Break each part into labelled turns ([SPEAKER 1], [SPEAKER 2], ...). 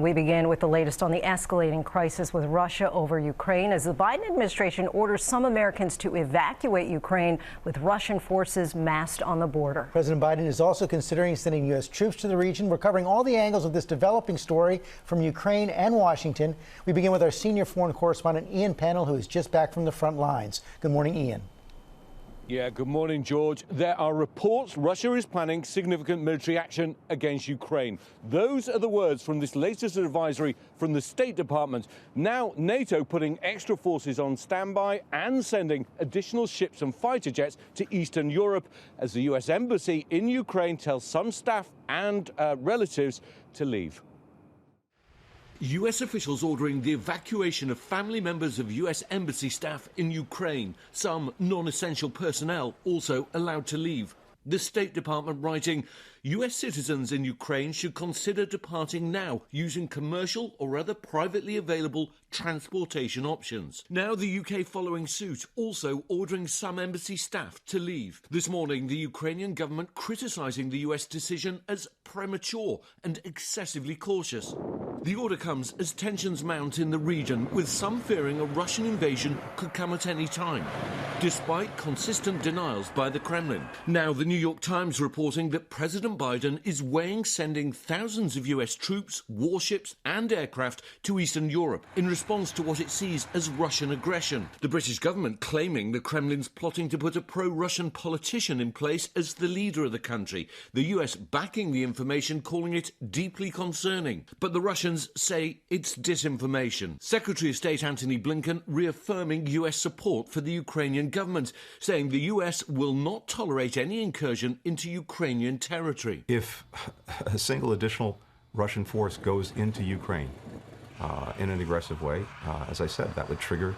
[SPEAKER 1] We begin with the latest on the escalating crisis with Russia over Ukraine as the Biden administration orders some Americans to evacuate Ukraine with Russian forces massed on the border.
[SPEAKER 2] President Biden is also considering sending U.S. troops to the region. We're covering all the angles of this developing story from Ukraine and Washington. We begin with our senior foreign correspondent, Ian Pennell, who is just back from the front lines. Good morning, Ian.
[SPEAKER 3] Yeah, good morning, George. There are reports Russia is planning significant military action against Ukraine. Those are the words from this latest advisory from the State Department. Now, NATO putting extra forces on standby and sending additional ships and fighter jets to Eastern Europe as the U.S. Embassy in Ukraine tells some staff and relatives to leave. U.S. officials ordering the evacuation of family members of U.S. embassy staff in Ukraine. Some non-essential personnel also allowed to leave. The State Department writing, U.S. citizens in Ukraine should consider departing now using commercial or other privately available transportation options. Now the UK following suit, also ordering some embassy staff to leave. This morning, the Ukrainian government criticising the U.S. decision as premature and excessively cautious. The order comes as tensions mount in the region, with some fearing a Russian invasion could come at any time, despite consistent denials by the Kremlin. Now, the New York Times reporting that President Biden is weighing sending thousands of US troops, warships and aircraft to Eastern Europe in response to what it sees as Russian aggression. The British government claiming the Kremlin's plotting to put a pro-Russian politician in place as the leader of the country. The US backing the information, calling it deeply concerning. But the Russians say it's disinformation. Secretary of State Antony Blinken reaffirming US support for the Ukrainian government, saying the US will not tolerate any incursion into Ukrainian territory.
[SPEAKER 4] If a single additional Russian force goes into Ukraine in an aggressive way, as I said, that would trigger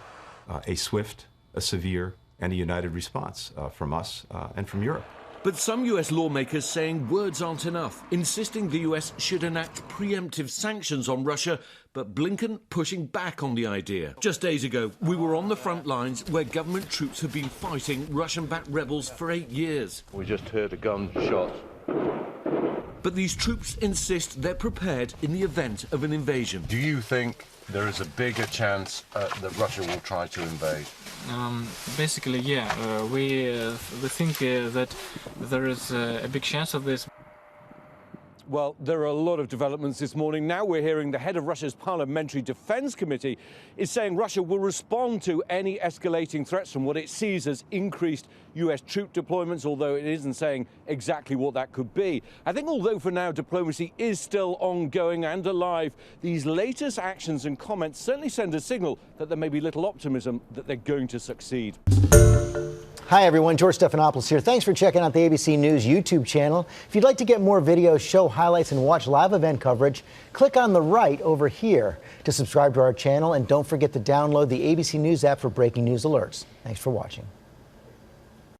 [SPEAKER 4] a swift, a severe, and a united response from us and from Europe.
[SPEAKER 3] But some US lawmakers saying words aren't enough, insisting the US should enact preemptive sanctions on Russia, but Blinken pushing back on the idea. Just days ago, we were on the front lines where government troops have been fighting Russian-backed rebels for 8 years.
[SPEAKER 5] We just heard a gunshot.
[SPEAKER 3] But these troops insist they're prepared in the event of an invasion.
[SPEAKER 5] Do you think there is a bigger chance that Russia will try to invade?
[SPEAKER 6] Basically, yeah. We think that there is a big chance of this.
[SPEAKER 3] Well, there are a lot of developments this morning. Now we're hearing the head of Russia's Parliamentary Defense Committee is saying Russia will respond to any escalating threats from what it sees as increased US troop deployments, although it isn't saying exactly what that could be. I think although for now diplomacy is still ongoing and alive, these latest actions and comments certainly send a signal that there may be little optimism that they're going to succeed.
[SPEAKER 2] Hi, everyone. George Stephanopoulos here. Thanks for checking out the ABC News YouTube channel. If you'd like to get more videos, show highlights, and watch live event coverage, click on the right over here to subscribe to our channel. And don't forget to download the ABC News app for breaking news alerts. Thanks for watching.